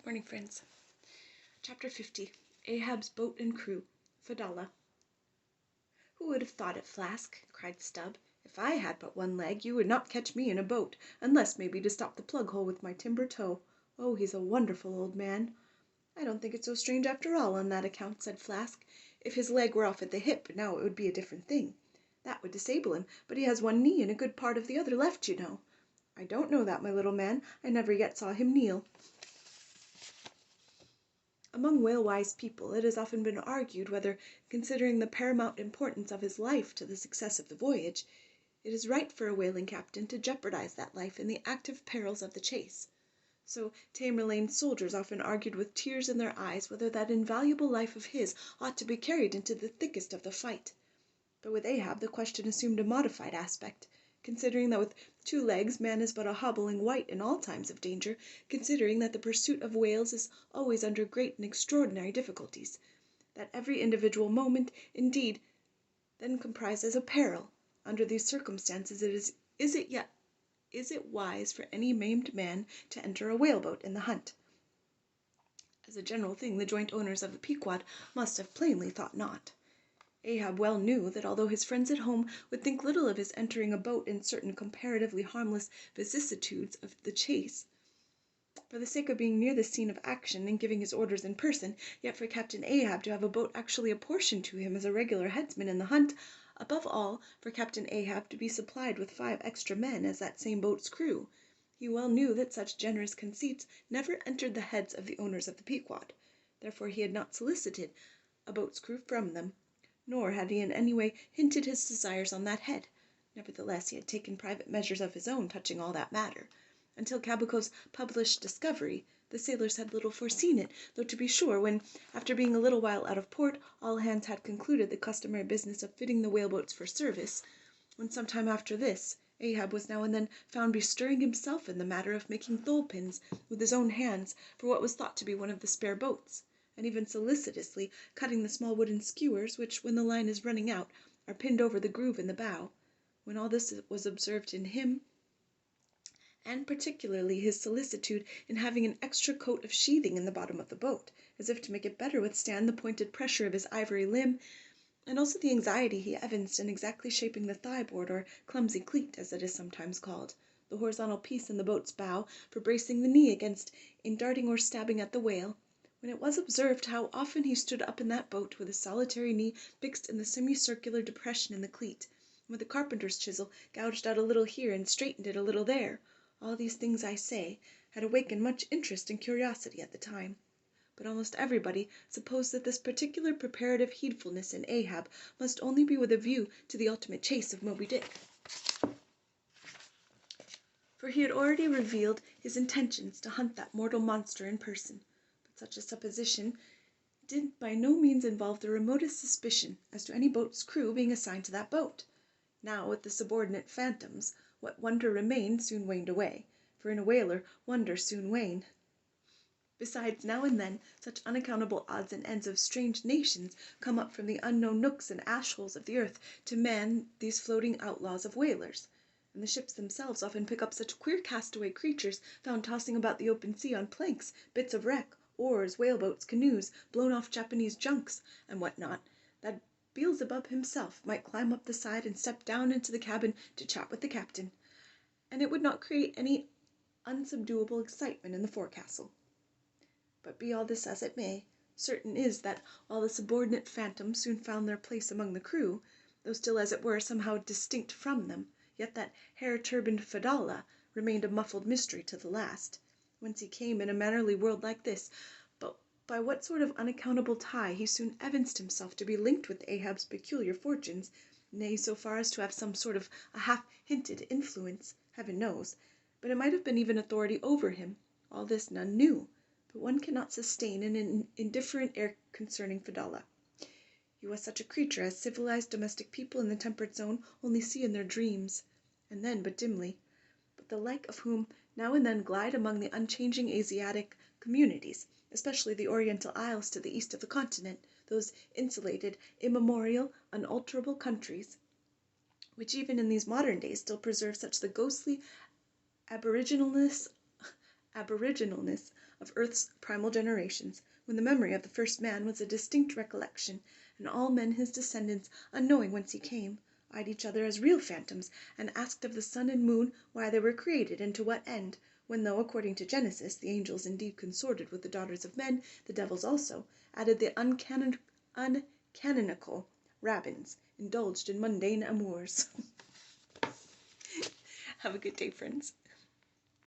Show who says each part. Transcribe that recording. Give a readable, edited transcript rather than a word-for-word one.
Speaker 1: Good morning, friends. Chapter 50. Ahab's Boat and Crew. Fedallah. "Who would have thought it, Flask?" cried Stubb. "If I had but one leg, you would not catch me in a boat, unless maybe to stop the plug hole with my timber toe. Oh, he's a wonderful old man." "I don't think it so strange after all, on that account," said Flask. "If his leg were off at the hip, now it would be a different thing. That would disable him, but he has one knee and a good part of the other left, you know." "I don't know that, my little man. I never yet saw him kneel." Among whale-wise people it has often been argued whether, considering the paramount importance of his life to the success of the voyage, it is right for a whaling captain to jeopardize that life in the active perils of the chase. So Tamerlane's soldiers often argued with tears in their eyes whether that invaluable life of his ought to be carried into the thickest of the fight. But with Ahab the question assumed a modified aspect, considering that with 2 legs man is but a hobbling wight in all times of danger, considering that the pursuit of whales is always under great and extraordinary difficulties, that every individual moment, indeed, then comprises a peril. Under these circumstances is it wise for any maimed man to enter a whaleboat in the hunt? As a general thing the joint owners of the Pequod must have plainly thought not. Ahab well knew that although his friends at home would think little of his entering a boat in certain comparatively harmless vicissitudes of the chase, for the sake of being near the scene of action and giving his orders in person, yet for Captain Ahab to have a boat actually apportioned to him as a regular headsman in the hunt, above all for Captain Ahab to be supplied with 5 extra men as that same boat's crew, he well knew that such generous conceits never entered the heads of the owners of the Pequod. Therefore he had not solicited a boat's crew from them, nor had he in any way hinted his desires on that head. Nevertheless he had taken private measures of his own touching all that matter. Until Caboc's published discovery, the sailors had little foreseen it, though to be sure, when, after being a little while out of port, all hands had concluded the customary business of fitting the whaleboats for service, when some time after this, Ahab was now and then found bestirring himself in the matter of making thole-pins with his own hands for what was thought to be one of the spare boats, and even solicitously cutting the small wooden skewers which, when the line is running out, are pinned over the groove in the bow. When all this was observed in him, and particularly his solicitude in having an extra coat of sheathing in the bottom of the boat, as if to make it better withstand the pointed pressure of his ivory limb, and also the anxiety he evinced in exactly shaping the thigh-board, or clumsy cleat, as it is sometimes called, the horizontal piece in the boat's bow, for bracing the knee against in darting or stabbing at the whale, when it was observed how often he stood up in that boat with his solitary knee fixed in the semicircular depression in the cleat, and with a carpenter's chisel gouged out a little here and straightened it a little there, all these things, I say, had awakened much interest and curiosity at the time. But almost everybody supposed that this particular preparative heedfulness in Ahab must only be with a view to the ultimate chase of Moby Dick, for he had already revealed his intentions to hunt that mortal monster in person. But such a supposition did by no means involve the remotest suspicion as to any boat's crew being assigned to that boat. Now, with the subordinate phantoms, what wonder remained soon waned away, for in a whaler wonders soon wane. Besides, now and then such unaccountable odds and ends of strange nations come up from the unknown nooks and ash-holes of the earth to man these floating outlaws of whalers, and the ships themselves often pick up such queer castaway creatures found tossing about the open sea on planks, bits of wreck, oars, whaleboats, canoes, blown-off Japanese junks, and what not, that Beelzebub himself might climb up the side and step down into the cabin to chat with the captain, and it would not create any unsubduable excitement in the forecastle. But be all this as it may, certain is that while the subordinate phantoms soon found their place among the crew, though still as it were somehow distinct from them, yet that hair-turbaned Fedallah remained a muffled mystery to the last. Whence he came in a mannerly world like this, but by what sort of unaccountable tie he soon evinced himself to be linked with Ahab's peculiar fortunes, nay, so far as to have some sort of a half-hinted influence, heaven knows, but it might have been even authority over him, all this none knew. But one cannot sustain an indifferent air concerning Fedallah. He was such a creature as civilized domestic people in the temperate zone only see in their dreams, and then but dimly, but the like of whom now and then glide among the unchanging Asiatic communities, especially the Oriental Isles to the east of the continent, those insulated, immemorial, unalterable countries, which even in these modern days still preserve such the ghostly aboriginalness of earth's primal generations, when the memory of the first man was a distinct recollection, and all men his descendants, unknowing whence he came, eyed each other as real phantoms, and asked of the sun and moon why they were created and to what end, when though, according to Genesis, the angels indeed consorted with the daughters of men, the devils also, added the uncanonical rabbins, indulged in mundane amours. Have a good day, friends.